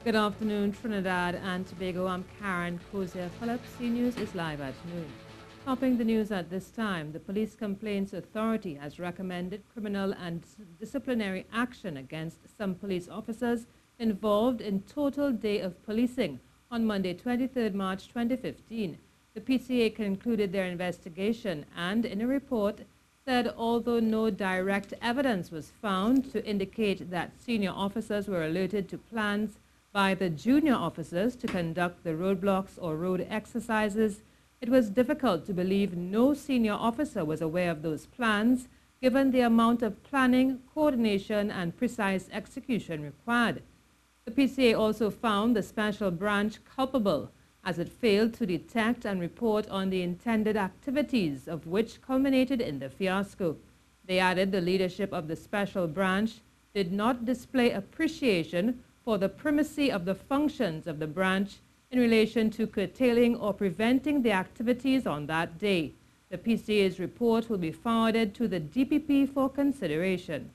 Good afternoon, Trinidad and Tobago. I'm Karen Cozier Phillips. C-News is live at noon. Topping the news at this time, the Police Complaints Authority has recommended criminal and disciplinary action against some police officers involved in total day of policing on Monday, 23rd March 2015. The PCA concluded their investigation and, in a report, said although no direct evidence was found to indicate that senior officers were alerted to plans by the junior officers to conduct the roadblocks or road exercises, it was difficult to believe no senior officer was aware of those plans, given the amount of planning, coordination, and precise execution required. The PCA also found the special branch culpable, as it failed to detect and report on the intended activities of which culminated in the fiasco. They added the leadership of the special branch did not display appreciation for the primacy of the functions of the branch in relation to curtailing or preventing the activities on that day. The PCA's report will be forwarded to the DPP for consideration.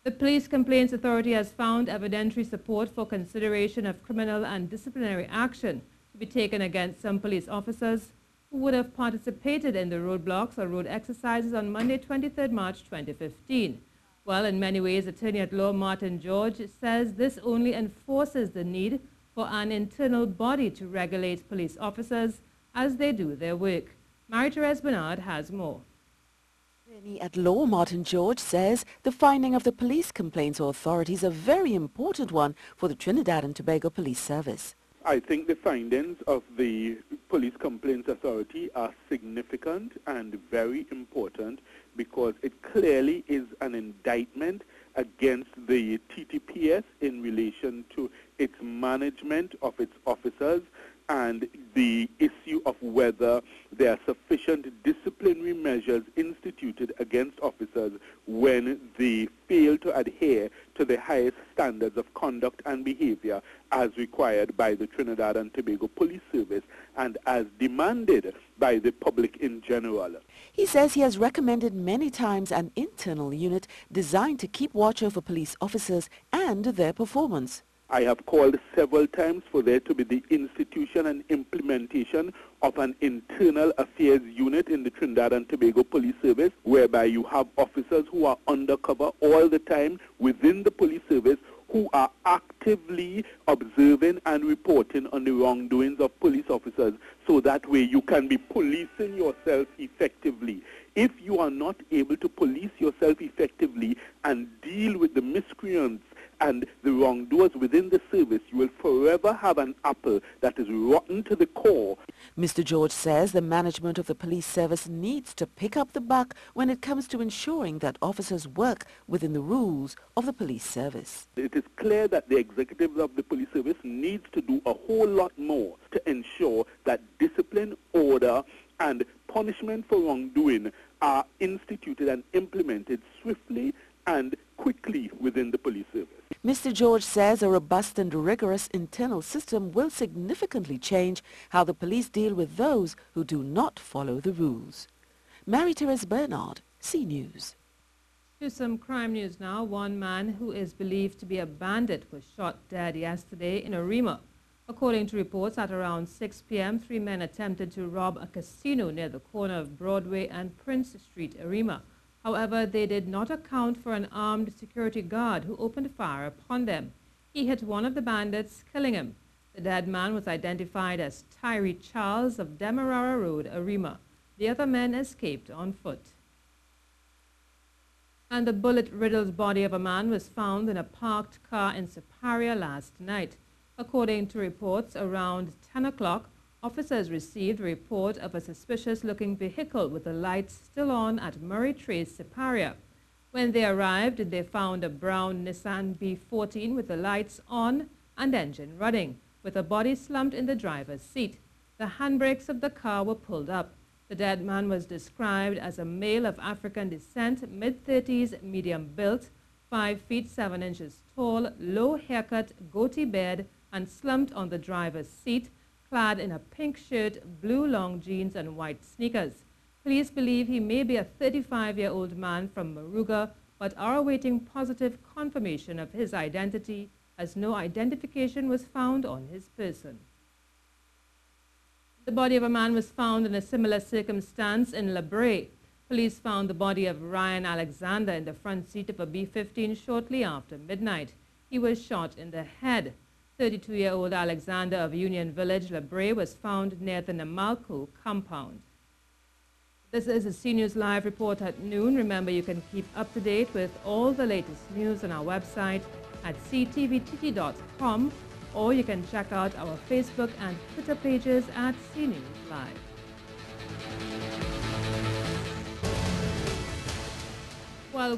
The Police Complaints Authority has found evidentiary support for consideration of criminal and disciplinary action to be taken against some police officers who would have participated in the roadblocks or road exercises on Monday, 23rd March 2015. Well, in many ways, Attorney-at-Law Martin George says this only enforces the need for an internal body to regulate police officers as they do their work. Marie-Therese Bernard has more. Attorney-at-Law Martin George says the finding of the Police Complaints Authority is a very important one for the Trinidad and Tobago Police Service. I think the findings of the Police Complaints Authority are significant and very important because it clearly is an indictment against the TTPS in relation to its management of its officers and the issue of whether there are sufficient disciplinary measures instituted against officers when they fail to adhere to the highest standards of conduct and behavior as required by the Trinidad and Tobago Police Service and as demanded by the public in general. He says he has recommended many times an internal unit designed to keep watch over police officers and their performance. I have called several times for there to be the institution and implementation of an internal affairs unit in the Trinidad and Tobago Police Service, whereby you have officers who are undercover all the time within the police service who are actively observing and reporting on the wrongdoings of police officers, so that way you can be policing yourself effectively. If you are not able to police yourself effectively and deal with the miscreants and the wrongdoers within the service, you will forever have an apple that is rotten to the core. Mr. George says the management of the police service needs to pick up the buck when it comes to ensuring that officers work within the rules of the police service. It is clear that the executives of the police service needs to do a whole lot more to ensure that discipline, order, and punishment for wrongdoing are instituted and implemented swiftly and quickly within the police service. Mr. George says a robust and rigorous internal system will significantly change how the police deal with those who do not follow the rules. Marie-Therese Bernard, C-News. To some crime news now. One man who is believed to be a bandit was shot dead yesterday in Arima. According to reports, at around 6 p.m., 3 men attempted to rob a casino near the corner of Broadway and Prince Street, Arima. However, they did not account for an armed security guard who opened fire upon them. He hit one of the bandits, killing him. The dead man was identified as Tyree Charles of Demerara Road, Arima. The other men escaped on foot. And the bullet-riddled body of a man was found in a parked car in Siparia last night. According to reports, around 10 o'clock, officers received a report of a suspicious-looking vehicle with the lights still on at Murray Trace, Siparia. When they arrived, they found a brown Nissan B14 with the lights on and engine running, with a body slumped in the driver's seat. The handbrakes of the car were pulled up. The dead man was described as a male of African descent, mid-30s, medium-built, 5 feet 7 inches tall, low haircut, goatee beard, and slumped on the driver's seat, clad in a pink shirt, blue long jeans, and white sneakers. Police believe he may be a 35-year-old man from Maruga, but are awaiting positive confirmation of his identity as no identification was found on his person. The body of a man was found in a similar circumstance in La Brea. Police found the body of Valery Alexandrov in the front seat of a B-15 shortly after midnight. He was shot in the head. 32-year-old Alexander of Union Village, La Brea, was found near the Namalco compound. This is a CNews Live report at noon. Remember, you can keep up to date with all the latest news on our website at ctvtt.com, or you can check out our Facebook and Twitter pages at CNews Live.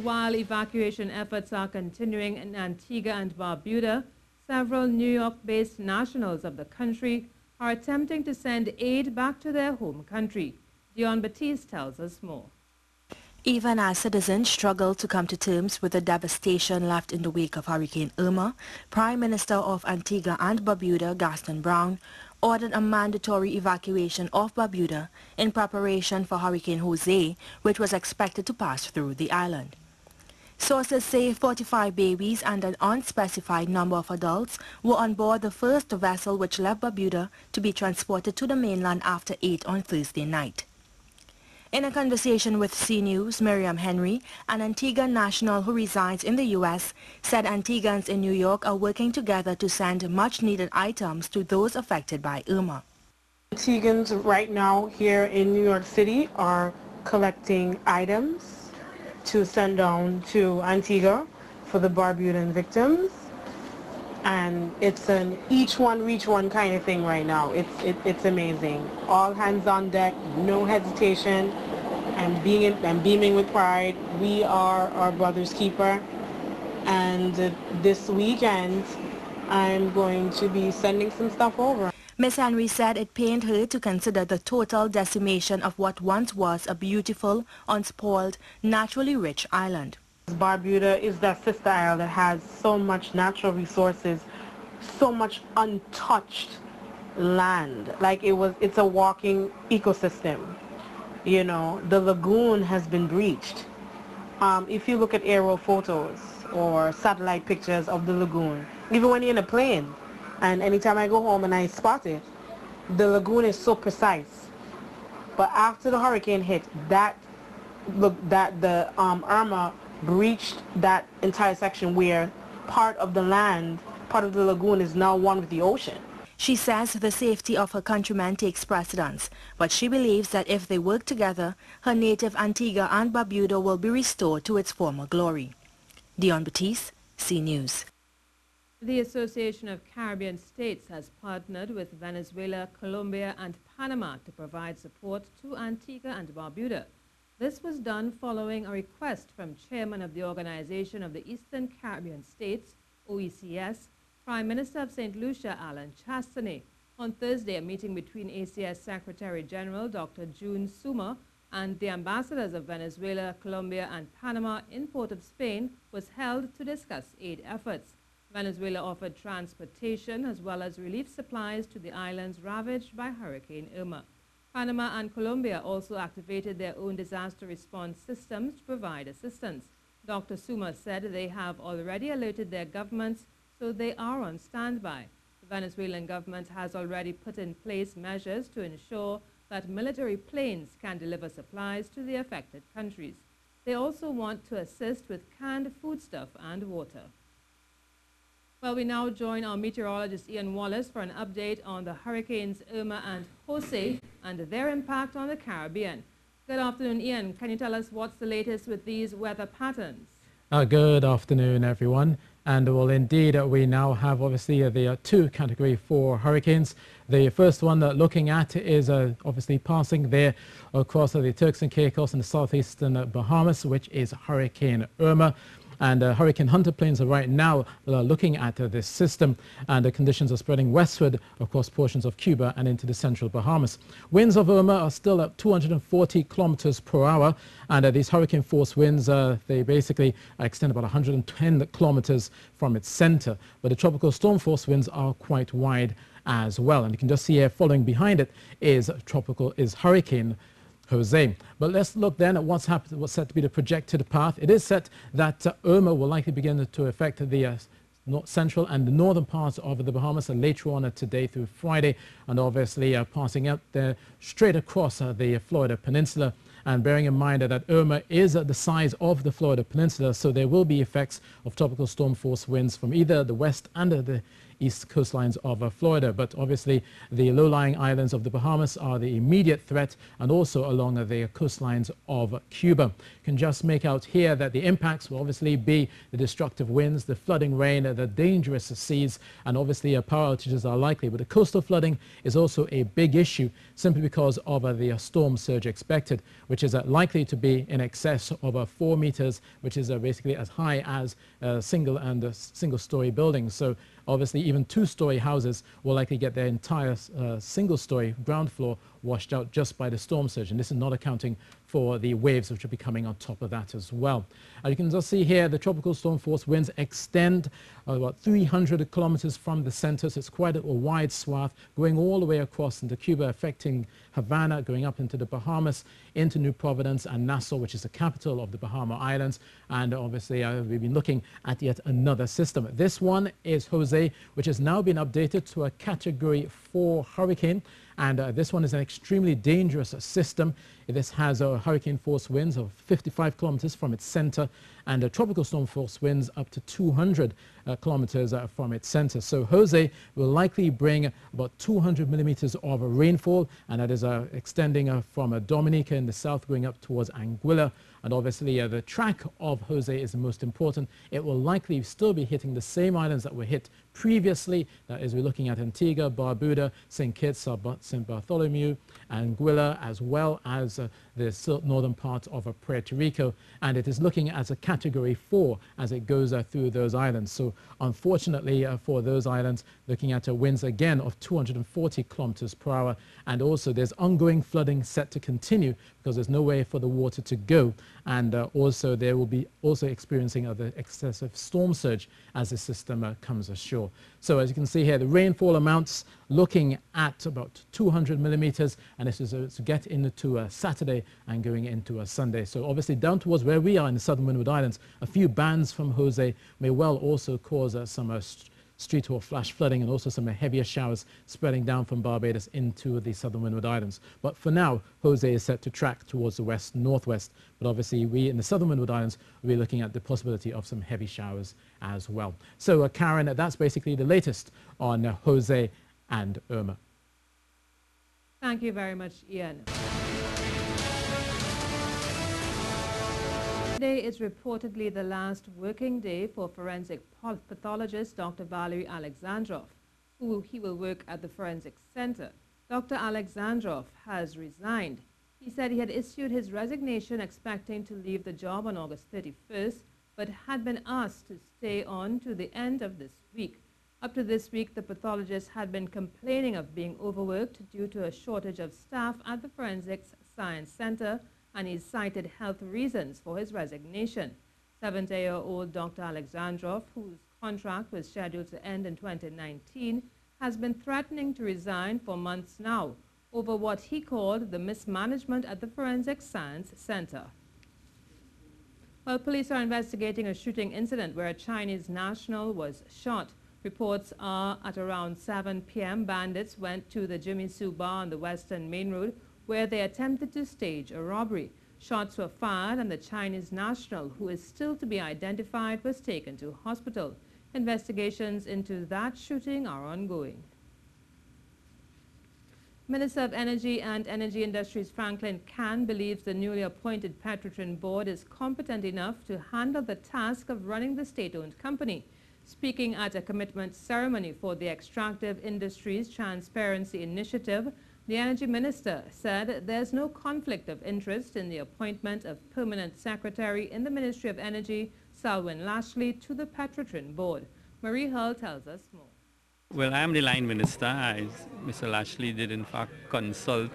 While evacuation efforts are continuing in Antigua and Barbuda, several New York-based nationals of the country are attempting to send aid back to their home country. Dion Batiste tells us more. Even as citizens struggle to come to terms with the devastation left in the wake of Hurricane Irma, Prime Minister of Antigua and Barbuda, Gaston Brown, ordered a mandatory evacuation of Barbuda in preparation for Hurricane Jose, which was expected to pass through the island. Sources say 45 babies and an unspecified number of adults were on board the first vessel which left Barbuda to be transported to the mainland after 8 on Thursday night. In a conversation with CNews, Miriam Henry, an Antigua national who resides in the U.S., said Antiguans in New York are working together to send much-needed items to those affected by Irma. Antiguans right now here in New York City are collecting items to send down to Antigua for the Barbudan victims. And it's an each one reach one kind of thing right now. It's amazing. All hands on deck, no hesitation, and beaming with pride. We are our brother's keeper, and this weekend I'm going to be sending some stuff over. Ms. Henry said it pained her to consider the total decimation of what once was a beautiful, unspoiled, naturally rich island. Barbuda is that sister island that has so much natural resources, so much untouched land. Like it's a walking ecosystem. You know, the lagoon has been breached. If you look at aerial photos or satellite pictures of the lagoon, even when you're in a plane, and anytime I go home and I spot it, the lagoon is so precise. But after the hurricane hit, the Irma breached that entire section where part of the land, part of the lagoon is now one with the ocean. She says the safety of her countrymen takes precedence, but she believes that if they work together, her native Antigua and Barbuda will be restored to its former glory. Dion Batiste, CNews. The Association of Caribbean States has partnered with Venezuela, Colombia and Panama to provide support to Antigua and Barbuda. This was done following a request from Chairman of the Organization of the Eastern Caribbean States, OECS, Prime Minister of St. Lucia, Alan Chastanet. On Thursday, a meeting between ACS Secretary General Dr. June Suma and the ambassadors of Venezuela, Colombia and Panama in Port of Spain was held to discuss aid efforts. Venezuela offered transportation as well as relief supplies to the islands ravaged by Hurricane Irma. Panama and Colombia also activated their own disaster response systems to provide assistance. Dr. Suma said they have already alerted their governments, so they are on standby. The Venezuelan government has already put in place measures to ensure that military planes can deliver supplies to the affected countries. They also want to assist with canned foodstuff and water. Well, we now join our meteorologist Ian Wallace for an update on the hurricanes Irma and Jose and their impact on the Caribbean. Good afternoon, Ian. Can you tell us what's the latest with these weather patterns? Good afternoon, everyone. And well, indeed, we now have obviously the 2 Category 4 hurricanes. The first one looking at is obviously passing there across the Turks and Caicos and the southeastern Bahamas, which is Hurricane Irma. And Hurricane Hunter planes are right now looking at this system, and the conditions are spreading westward across portions of Cuba and into the central Bahamas. Winds of Irma are still at 240 kilometers per hour, and these hurricane force winds, they basically extend about 110 kilometers from its center. But the tropical storm force winds are quite wide as well, and you can just see here following behind it is Hurricane Jose. But let's look then at what's set to be the projected path. It is set that Irma will likely begin to affect the central and the northern parts of the Bahamas later on today through Friday, and obviously passing out there straight across the Florida Peninsula. And bearing in mind that Irma is the size of the Florida Peninsula, so there will be effects of tropical storm force winds from either the west and the east coastlines of Florida. But obviously the low-lying islands of the Bahamas are the immediate threat, and also along the coastlines of Cuba. You can just make out here that the impacts will obviously be the destructive winds, the flooding rain, the dangerous seas, and obviously power outages are likely. But the coastal flooding is also a big issue simply because of the storm surge expected, which is likely to be in excess of 4 meters, which is basically as high as single-story buildings. So obviously even two-story houses will likely get their entire single-story ground floor washed out just by the storm surge, and this is not accounting for the waves which will be coming on top of that as well. You can just see here the tropical storm force winds extend about 300 kilometers from the center, so it's quite a wide swath going all the way across into Cuba, affecting Havana, going up into the Bahamas, into New Providence and Nassau, which is the capital of the Bahama Islands. And obviously we've been looking at yet another system. This one is Jose, which has now been updated to a Category 4 hurricane. And this one is an extremely dangerous system. This has hurricane force winds of 55 kilometers from its center, and tropical storm force winds up to 200 kilometers from its center. So Jose will likely bring about 200 millimeters of rainfall, and that is extending from Dominica in the south going up towards Anguilla. And obviously the track of Jose is the most important. It will likely still be hitting the same islands that were hit previously. That is, we're looking at Antigua, Barbuda, St. Kitts, St. Bartholomew, Anguilla, as well as the northern part of Puerto Rico. And it is looking at a Category 4 as it goes through those islands. So unfortunately for those islands, looking at winds again of 240 kilometers per hour. And also there's ongoing flooding set to continue because there's no way for the water to go. And also there will be also experiencing the excessive storm surge as the system comes ashore. So as you can see here, the rainfall amounts looking at about 200 millimeters, and this is to get into Saturday and going into Sunday. So obviously down towards where we are in the southern Windward Islands, a few bands from Jose may well also cause some street or flash flooding, and also some heavier showers spreading down from Barbados into the southern Windward Islands. But for now, Jose is set to track towards the west-northwest. But obviously, we in the southern Windward Islands will be looking at the possibility of some heavy showers as well. So, Karen, that's basically the latest on Jose and Irma. Thank you very much, Ian. Today is reportedly the last working day for forensic pathologist Dr. Valery Alexandrov, he will work at the Forensic Center. Dr. Alexandrov has resigned. He said he had issued his resignation expecting to leave the job on August 31st, but had been asked to stay on to the end of this week. Up to this week, the pathologist had been complaining of being overworked due to a shortage of staff at the Forensic Science Center, and he cited health reasons for his resignation. 70-year-old Dr. Alexandrov, whose contract was scheduled to end in 2019, has been threatening to resign for months now over what he called the mismanagement at the Forensic Science Center. Well, police are investigating a shooting incident where a Chinese national was shot. Reports are at around 7 p.m. bandits went to the Jimmy Sue bar on the Western Main Road where they attempted to stage a robbery. Shots were fired and the Chinese national, who is still to be identified, was taken to hospital. Investigations into that shooting are ongoing. Minister of Energy and Energy Industries Franklin Kahn believes the newly appointed Petrotrin board is competent enough to handle the task of running the state-owned company. Speaking at a commitment ceremony for the Extractive Industries Transparency Initiative, the Energy Minister said there's no conflict of interest in the appointment of Permanent Secretary in the Ministry of Energy, Selwyn Lashley, to the Petrotrin board. Marie Hull tells us more. Well, I am the line minister. Mr. Lashley did in fact consult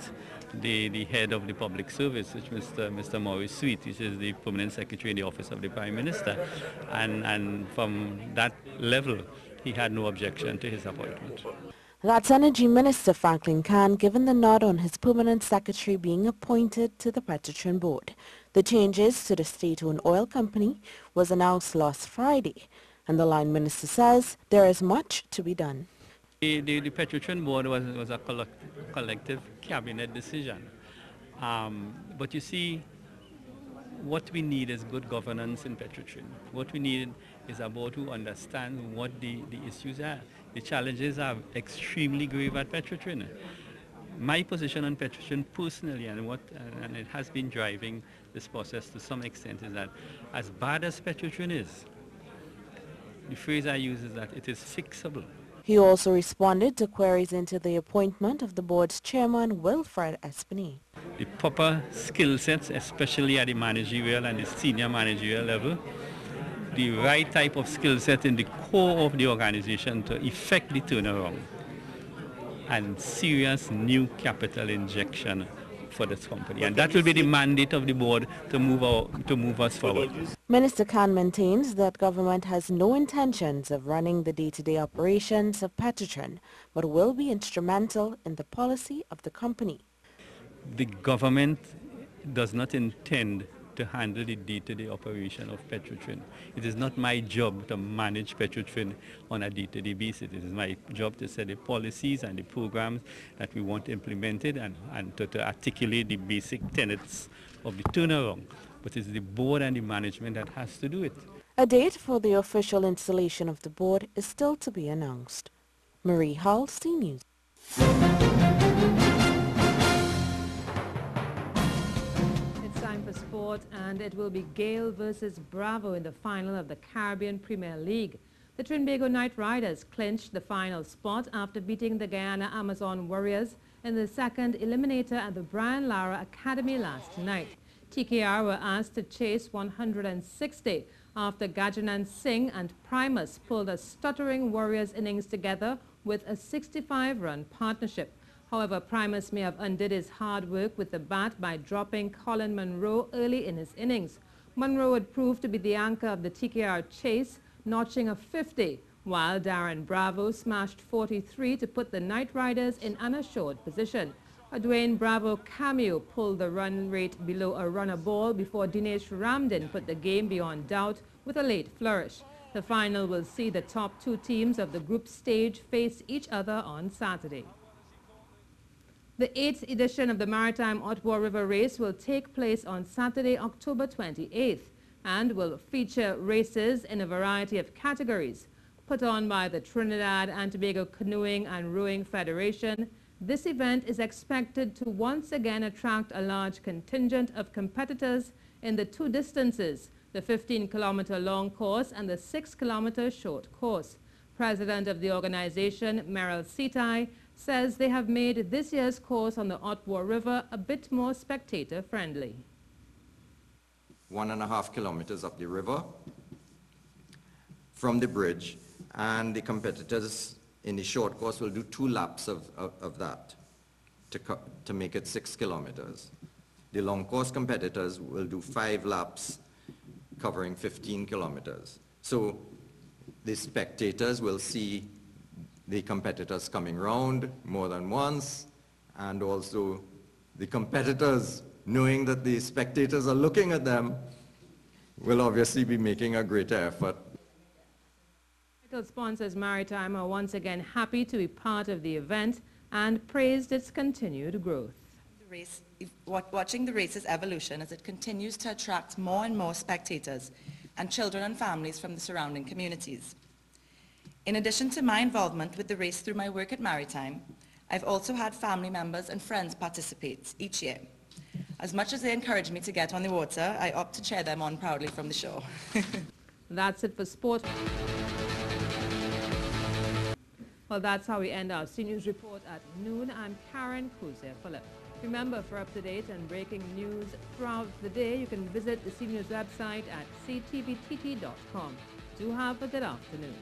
the head of the public service, which Mr. Maurice Sweet, which is the permanent secretary in the office of the Prime Minister. And from that level, he had no objection to his appointment. That's Energy Minister Franklin Kahn given the nod on his permanent secretary being appointed to the Petrotrin board. The changes to the state-owned oil company was announced last Friday. And the line minister says there is much to be done. The Petrotrin board was a collective cabinet decision. But you see, what we need is good governance in Petrotrin. What we need is a board who understands what the issues are. The challenges are extremely grave at Petrotrin. My position on Petrotrin personally, and it has been driving this process to some extent, is that as bad as Petrotrin is, the phrase I use is that it is fixable. He also responded to queries into the appointment of the board's chairman, Wilfred Espany. The proper skill sets, especially at the managerial and the senior managerial level, the right type of skill set in the core of the organization to effect the turnaround, and serious new capital injection for this company. And that will be the mandate of the board to move us forward. Minister Khan maintains that government has no intentions of running the day-to-day operations of Petrotrin, but will be instrumental in the policy of the company. The government does not intend to handle the day-to-day operation of Petrotrin. It is not my job to manage Petrotrin on a day-to-day basis. It is my job to set the policies and the programs that we want implemented and to articulate the basic tenets of the turnaround. But it's the board and the management that has to do it. A date for the official installation of the board is still to be announced. Marie Hall, C News. For sport, and it will be Gale versus Bravo in the final of the Caribbean Premier League. The Trinbago Knight Riders clinched the final spot after beating the Guyana Amazon Warriors in the second eliminator at the Brian Lara Academy last night. TKR were asked to chase 160 after Gajanan Singh and Primus pulled a stuttering Warriors innings together with a 65-run partnership. However, Primus may have undid his hard work with the bat by dropping Colin Monroe early in his innings. Monroe would prove to be the anchor of the TKR chase, notching a 50, while Darren Bravo smashed 43 to put the Knight Riders in an assured position. A Dwayne Bravo cameo pulled the run rate below a runner ball before Dinesh Ramdin put the game beyond doubt with a late flourish. The final will see the top two teams of the group stage face each other on Saturday. The 8th edition of the Maritime Otwar River Race will take place on Saturday, October 28th, and will feature races in a variety of categories. Put on by the Trinidad and Tobago Canoeing and Rowing Federation, this event is expected to once again attract a large contingent of competitors in the two distances, the 15-kilometer long course and the 6-kilometer short course. President of the organization, Meryl Sitai, says they have made this year's course on the Otwar River a bit more spectator-friendly. 1.5 kilometers up the river from the bridge, and the competitors in the short course will do 2 laps of that to make it 6 kilometers. The long course competitors will do 5 laps covering 15 kilometers. So the spectators will see the competitors coming round more than once, and also the competitors, knowing that the spectators are looking at them, will obviously be making a greater effort. Title sponsors Maritime are once again happy to be part of the event and praised its continued growth. Watching the race's evolution as it continues to attract more and more spectators and children and families from the surrounding communities. In addition to my involvement with the race through my work at Maritime, I've also had family members and friends participate each year. As much as they encourage me to get on the water, I opt to cheer them on proudly from the shore. That's it for sport. Well, that's how we end our CNews report at noon. I'm Karen Kruzer-Phillip. Remember, for up-to-date and breaking news throughout the day, you can visit the CNews website at ctvtt.com. Do have a good afternoon.